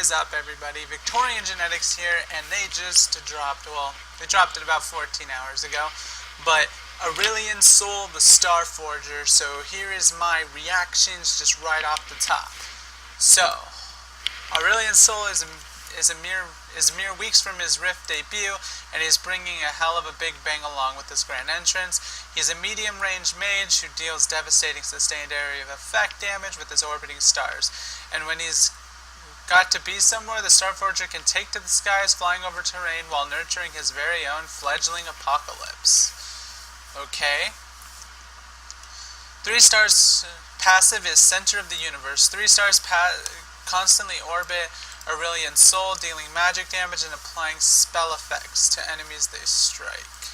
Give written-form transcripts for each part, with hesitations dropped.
is up, everybody? Victorian Genetics here, and they just dropped, well, they dropped it about 14 hours ago, but Aurelion Sol, the Star Forger, so here is my reactions just right off the top. So, Aurelion Sol is mere weeks from his Rift debut, and he's bringing a hell of a big bang along with this grand entrance. He's a medium-range mage who deals devastating sustained area of effect damage with his orbiting stars, and when he's got to be somewhere, the Star Forger can take to the skies, flying over terrain while nurturing his very own fledgling apocalypse. Okay. 3 stars passive is center of the universe. 3 stars constantly orbit Aurelion Sol, dealing magic damage and applying spell effects to enemies they strike.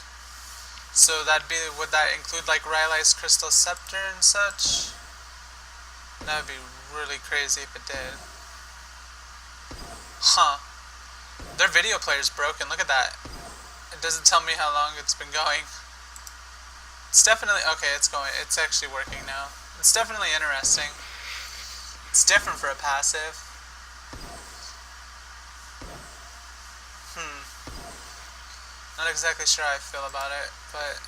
So would that include like Rylai's Crystal Scepter and such? That would be really crazy if it did. Huh. Their video player's broken, look at that. It doesn't tell me how long it's been going. It's definitely, okay, it's actually working now. It's definitely interesting. It's different for a passive. Not exactly sure how I feel about it, but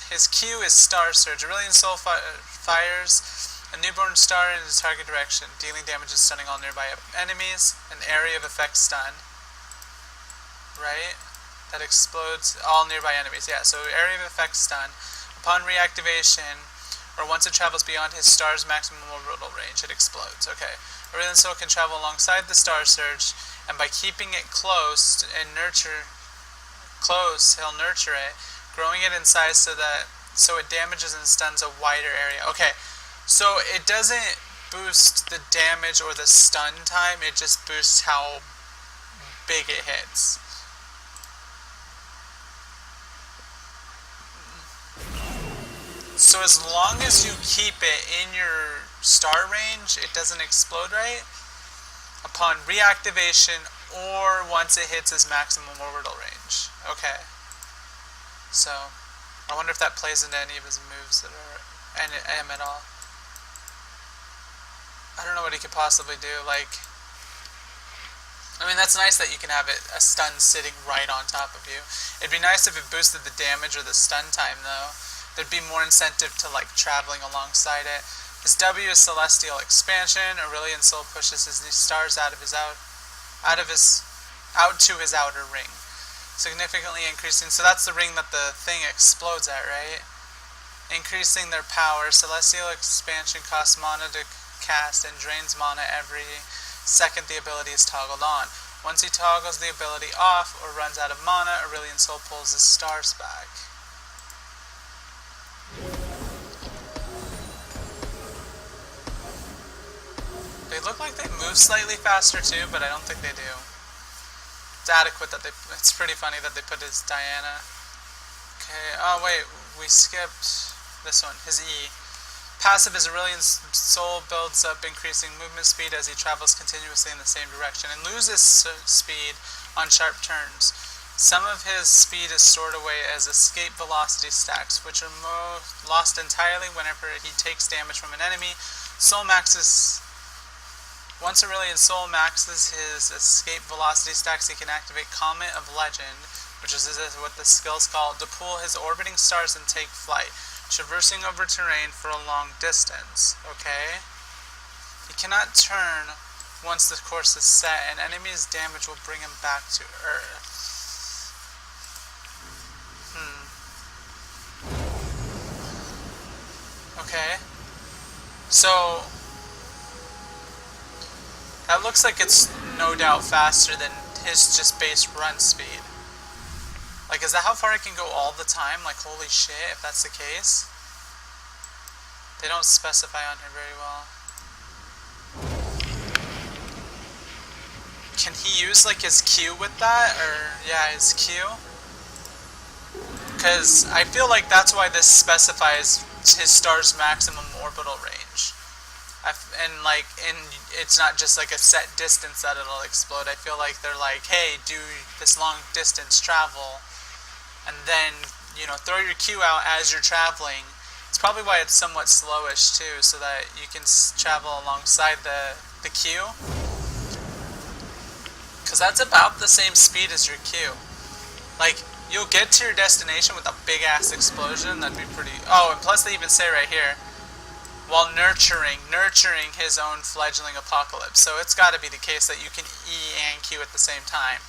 his Q is Star Surge. Aurelion Sol fires a newborn star in his target direction, dealing damage and stunning all nearby enemies. An area of effect stun. Right? That explodes all nearby enemies. Yeah, so area of effect stun. Upon reactivation, or once it travels beyond his star's maximum orbital range, it explodes. Okay. Aurelion Sol can travel alongside the Star Surge, and by keeping it close, he'll nurture it, growing it in size so it damages and stuns a wider area. Okay. So it doesn't boost the damage or the stun time, it just boosts how big it hits. So as long as you keep it in your star range, it doesn't explode, right? Upon reactivation or once it hits his maximum orbital range. Okay. So, I wonder if that plays into any of his moves that are M at all. I don't know what he could possibly do, like, I mean, that's nice that you can have a stun sitting right on top of you. It'd be nice if it boosted the damage or the stun time, though. There'd be more incentive to, like, traveling alongside it. His W is Celestial Expansion. Aurelion Sol pushes his stars out to his outer ring, significantly increasing, so that's the ring that the thing explodes at, right? Increasing their power. Celestial Expansion costs mana to cast and drains mana every second the ability is toggled on. Once he toggles the ability off or runs out of mana, Aurelion Sol pulls his stars back. They look like they move slightly faster too, but I don't think they do. It's adequate that it's pretty funny that they put his Diana. Okay, oh wait, we skipped this one, his E. Passive is Aurelion Sol builds up increasing movement speed as he travels continuously in the same direction and loses speed on sharp turns. Some of his speed is stored away as escape velocity stacks, which are lost entirely whenever he takes damage from an enemy. Once Aurelion Sol maxes his escape velocity stacks, he can activate Comet of Legend, which is what the skill's called, to pull his orbiting stars and take flight, traversing over terrain for a long distance. Okay? He cannot turn once the course is set, and enemy's damage will bring him back to Earth. Okay. So that looks like it's no doubt faster than his just base run speed. Like, is that how far it can go all the time? Like, holy shit, if that's the case. They don't specify on here very well. Can he use, like, his Q with that? Or, yeah, his Q? Because I feel like that's why this specifies his star's maximum orbital range. It's not just like a set distance that it'll explode. I feel like they're like, hey, do this long distance travel, and then, you know, throw your Q out as you're traveling, It's probably why it's somewhat slowish too, so that you can travel alongside the queue. Because that's about the same speed as your queue. Like, you'll get to your destination with a big-ass explosion, that'd be pretty... Oh, and plus they even say right here, while nurturing his own fledgling apocalypse. So it's gotta be the case that you can E and Q at the same time.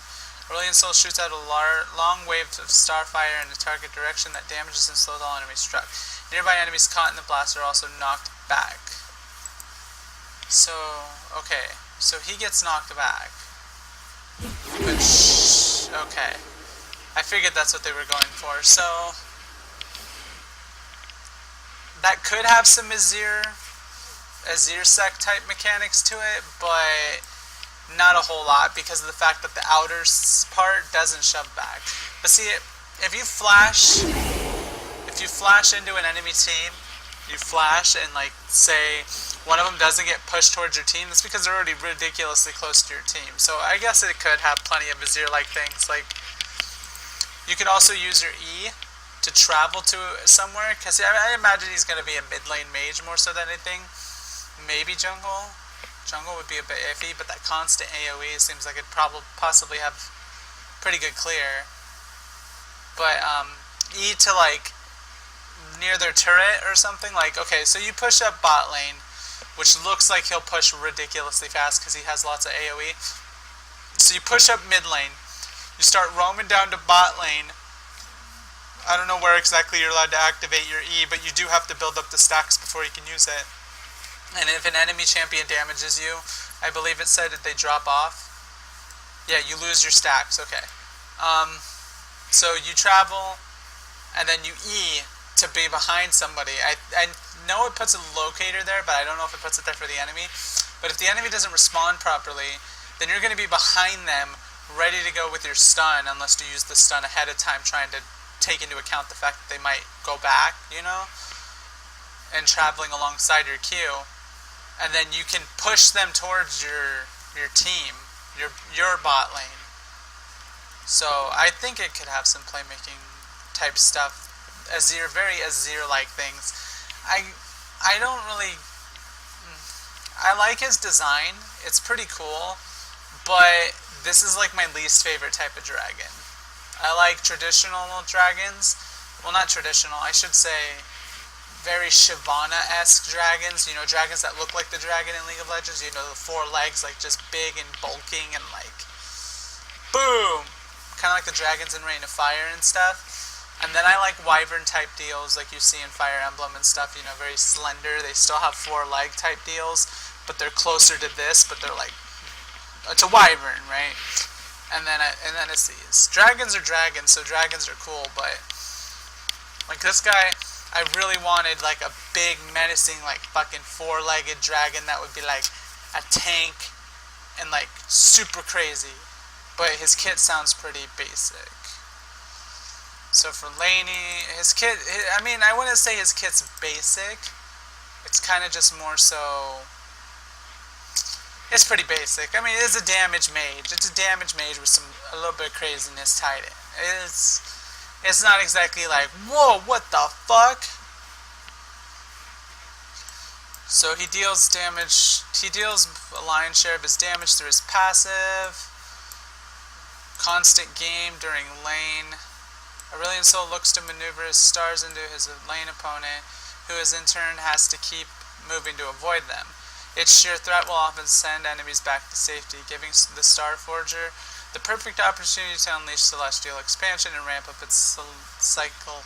Aurelion Soul shoots out a long wave of starfire in a target direction that damages and slows all enemies struck. Nearby enemies caught in the blast are also knocked back. So, okay. So he gets knocked back. But okay. I figured that's what they were going for. So that could have some Azir Sec type mechanics to it, but not a whole lot because of the fact that the outer part doesn't shove back. But see, if you flash into an enemy team, you flash and like say one of them doesn't get pushed towards your team, that's because they're already ridiculously close to your team. So I guess it could have plenty of Azir-like things. Like, you could also use your E to travel to somewhere, because I imagine he's going to be a mid lane mage more so than anything. Maybe jungle. Jungle would be a bit iffy, but that constant AoE seems like it'd possibly have pretty good clear. But E to like near their turret or something, like, okay, so you push up bot lane, which looks like he'll push ridiculously fast because he has lots of AoE. So you push up mid lane, you start roaming down to bot lane. I don't know where exactly you're allowed to activate your E, but you do have to build up the stacks before you can use it. And if an enemy champion damages you, I believe it said that they drop off. Yeah, you lose your stacks, okay. So you travel, and then you E to be behind somebody. I know it puts a locator there, but I don't know if it puts it there for the enemy. But if the enemy doesn't respond properly, then you're going to be behind them, ready to go with your stun, unless you use the stun ahead of time, trying to take into account the fact that they might go back, you know, and traveling alongside your queue. And then you can push them towards your team, your bot lane. So I think it could have some playmaking type stuff, very Azir-like things. I don't really... I like his design. It's pretty cool, but this is like my least favorite type of dragon. I like traditional dragons. Well, not traditional, I should say very Shyvana-esque dragons. You know, dragons that look like the dragon in League of Legends. You know, the four legs, like, just big and bulking and, like, boom! Kind of like the dragons in Reign of Fire and stuff. And then I like wyvern-type deals, like you see in Fire Emblem and stuff. You know, very slender. They still have four-leg type deals, but they're closer to this, but they're, like, it's a wyvern, right? And then it's these. Dragons are dragons, so dragons are cool, but, like, this guy... I really wanted like a big menacing like fucking four-legged dragon that would be like a tank and like super crazy, but his kit sounds pretty basic. So for Laney, his kit, I mean, I wouldn't say his kit's basic, it's kind of just more so, it's pretty basic. I mean, it's a damage mage with a little bit of craziness tied in. It's not exactly like, whoa, what the fuck? So he deals damage, he deals a lion's share of his damage through his passive. Constant game during lane. Aurelion Soul looks to maneuver his stars into his lane opponent, who in turn has to keep moving to avoid them. Its sheer threat will often send enemies back to safety, giving the Star Forger the perfect opportunity to unleash celestial expansion and ramp up its cyclical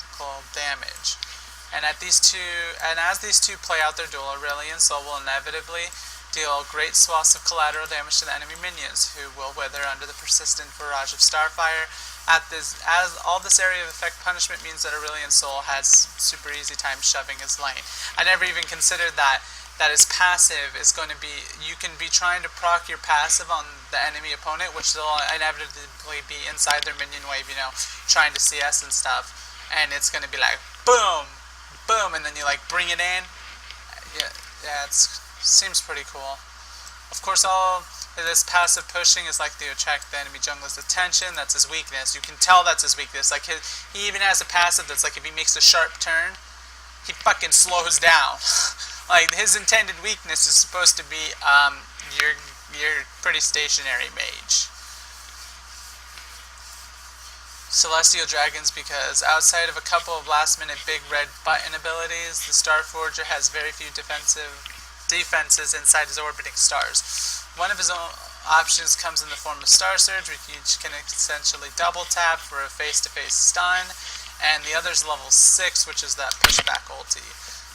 damage. And as these two play out their duel, Aurelion Soul will inevitably deal great swaths of collateral damage to the enemy minions, who will wither under the persistent barrage of starfire. As all this area of effect punishment means that Aurelion Soul has super easy time shoving his lane. I never even considered that his passive is going to be, you can be trying to proc your passive on the enemy opponent, which they'll inevitably be inside their minion wave, you know, trying to CS and stuff, and it's going to be like, boom, boom, and then you like bring it in. Yeah, it seems pretty cool. Of course, all this passive pushing is like to attract the enemy jungler's attention. That's his weakness. You can tell that's his weakness. Like he even has a passive that's like if he makes a sharp turn, he fucking slows down. Like, his intended weakness is supposed to be, you're pretty stationary mage. Celestial Dragons, because outside of a couple of last-minute big red button abilities, the Starforger has very few defenses inside his orbiting stars. One of his own options comes in the form of Star Surge, which you can essentially double tap for a face-to-face stun, and the other's level 6, which is that pushback ulti.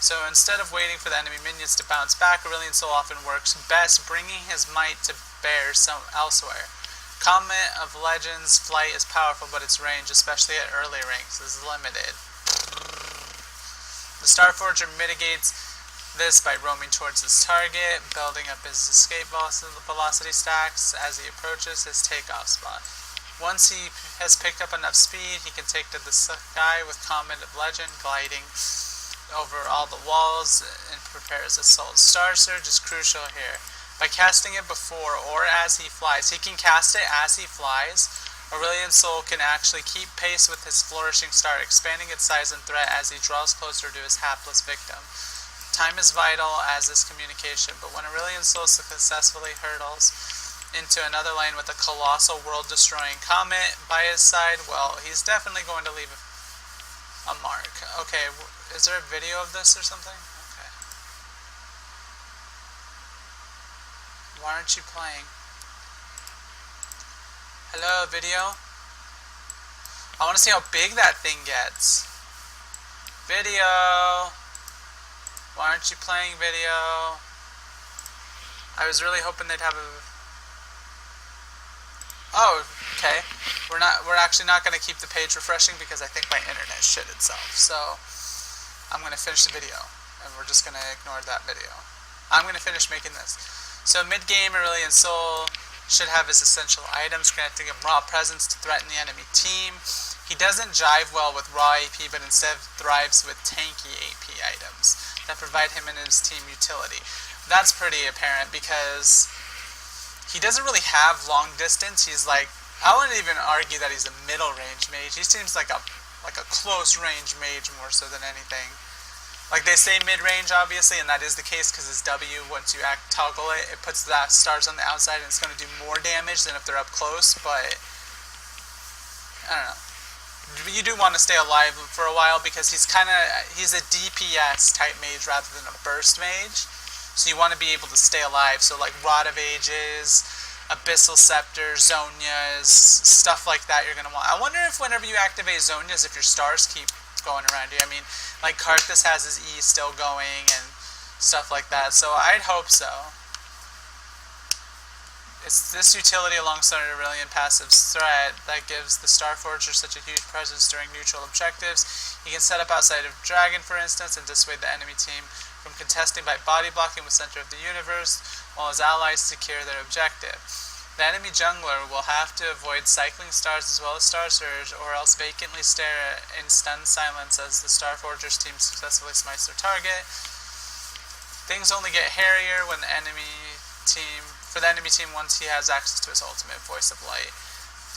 So instead of waiting for the enemy minions to bounce back, Aurelion Soul often works best bringing his might to bear elsewhere. Comet of Legends flight is powerful, but its range, especially at early ranks, is limited. The Starforger mitigates this by roaming towards his target, building up his escape velocity stacks as he approaches his takeoff spot. Once he has picked up enough speed, he can take to the sky with Comet of Legend, gliding over all the walls and prepares his soul. Star Surge is crucial here. By casting it before or as he flies, he can cast it as he flies. Aurelion's soul can actually keep pace with his flourishing star, expanding its size and threat as he draws closer to his hapless victim. Time is vital as is communication, but when Aurelion's soul successfully hurtles into another lane with a colossal world-destroying comet by his side, well, he's definitely going to leave a mark. Okay, is there a video of this or something? Okay. Why aren't you playing? Hello, video? I want to see how big that thing gets. Video! Why aren't you playing, video? I was really hoping they'd have a... Oh, okay. We're actually not going to keep the page refreshing because I think my internet shit itself. So, I'm going to finish the video. And we're just going to ignore that video. I'm going to finish making this. So, mid-game, Aurelion Soul should have his essential items, granting him raw presence to threaten the enemy team. He doesn't jive well with raw AP, but instead thrives with tanky AP items that provide him and his team utility. That's pretty apparent because he doesn't really have long distance. He's like, I wouldn't even argue that he's a middle range mage. He seems like a close range mage more so than anything. Like they say mid range obviously, and that is the case because his W, once you toggle it, it puts the stars on the outside and it's going to do more damage than if they're up close, but I don't know. You do want to stay alive for a while because he's a DPS type mage rather than a burst mage. So you want to be able to stay alive. So like Rod of Ages, Abyssal Scepter, Zonias, stuff like that you're going to want. I wonder if whenever you activate Zonias, if your stars keep going around you. I mean, like Karthus has his E still going and stuff like that. So I'd hope so. It's this utility alongside Aurelion passive's threat that gives the Starforger such a huge presence during neutral objectives. He can set up outside of Dragon, for instance, and dissuade the enemy team from contesting by body blocking with Center of the Universe, while his allies secure their objective. The enemy jungler will have to avoid cycling stars as well as Star Surge, or else vacantly stare in stunned silence as the Starforger's team successfully smites their target. Things only get hairier when the enemy team once he has access to his ultimate, Voice of Light.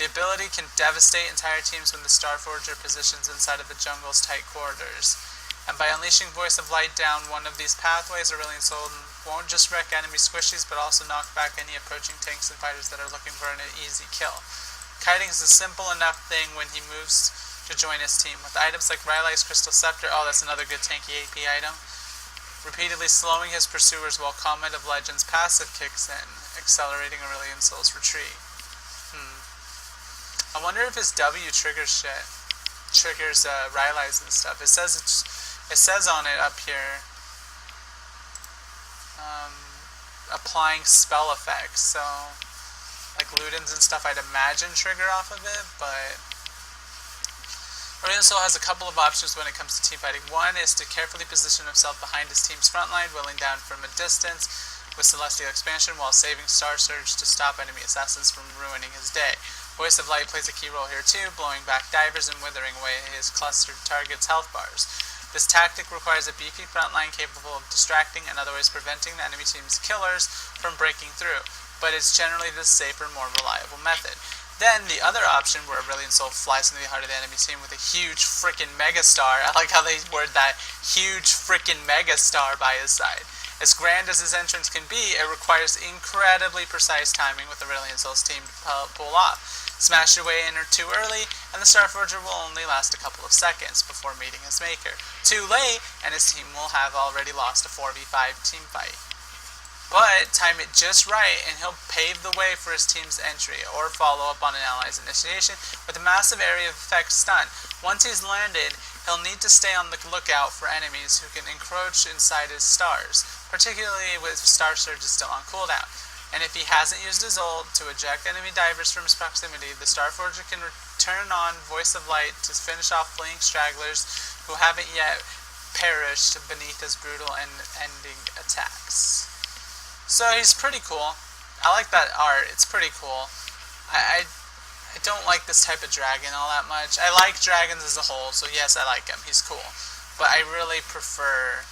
The ability can devastate entire teams when the Starforger positions inside of the jungle's tight corridors. And by unleashing Voice of Light down one of these pathways, Aurelion Soul won't just wreck enemy squishies, but also knock back any approaching tanks and fighters that are looking for an easy kill. Kiting is a simple enough thing when he moves to join his team. With items like Rylai's Crystal Scepter, oh, that's another good tanky AP item, repeatedly slowing his pursuers while Comet of Legends passive kicks in, accelerating Aurelion Soul's retreat. I wonder if his W triggers Rylai's and stuff. It says on it up here, applying spell effects, so like Ludens and stuff I'd imagine trigger off of it, but Aurelion Soul has a couple of options when it comes to teamfighting. One is to carefully position himself behind his team's front line, wheeling down from a distance with Celestial Expansion while saving Star Surge to stop enemy assassins from ruining his day. Voice of Light plays a key role here too, blowing back divers and withering away his clustered targets' health bars. This tactic requires a beefy front line capable of distracting and otherwise preventing the enemy team's killers from breaking through, but it's generally the safer, more reliable method. Then the other option where Aurelion Soul flies into the heart of the enemy team with a huge freaking megastar. I like how they word that, huge freaking megastar by his side. As grand as his entrance can be, it requires incredibly precise timing with Aurelion Soul's team to pull off. Smash your way in too early, and the Starforger will only last a couple of seconds before meeting his maker. Too late, and his team will have already lost a 4v5 team fight. But time it just right, and he'll pave the way for his team's entry, or follow up on an ally's initiation with a massive area of effect stun. Once he's landed, he'll need to stay on the lookout for enemies who can encroach inside his stars, particularly with Star Surge still on cooldown. And if he hasn't used his ult to eject enemy divers from his proximity, the Starforger can turn on Voice of Light to finish off fleeing stragglers who haven't yet perished beneath his brutal and ending attacks. So he's pretty cool. I like that art. It's pretty cool. I don't like this type of dragon all that much. I like dragons as a whole, so yes, I like him. He's cool. But I really prefer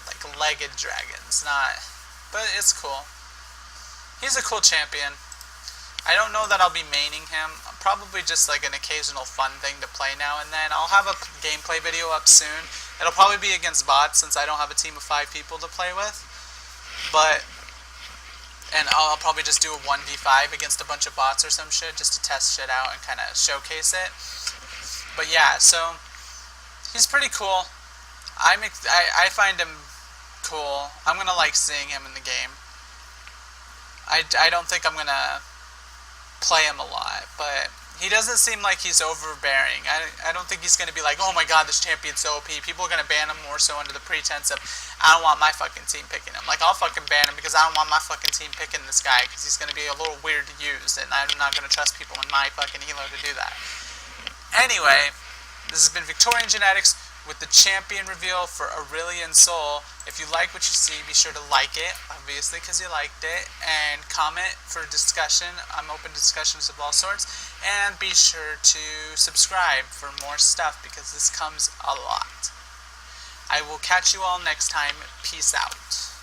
like legged dragons, not. But it's cool. He's a cool champion. I don't know that I'll be maining him. Probably just like an occasional fun thing to play now and then. I'll have a gameplay video up soon. It'll probably be against bots since I don't have a team of 5 people to play with. And I'll probably just do a 1v5 against a bunch of bots or some shit just to test shit out and kind of showcase it. But yeah, so he's pretty cool. I find him cool. I'm gonna like seeing him in the game. I don't think I'm gonna play him a lot, but he doesn't seem like he's overbearing. I don't think he's gonna be like, oh my god, this champion's so OP. People are gonna ban him more so under the pretense of, I don't want my fucking team picking him. Like, I'll fucking ban him because I don't want my fucking team picking this guy because he's gonna be a little weird to use, and I'm not gonna trust people in my fucking elo to do that. Anyway, this has been Victorian Genetics with the champion reveal for Aurelion Soul. If you like what you see, be sure to like it, obviously, because you liked it, and comment for discussion. I'm open to discussions of all sorts, and be sure to subscribe for more stuff, because this comes a lot. I will catch you all next time. Peace out.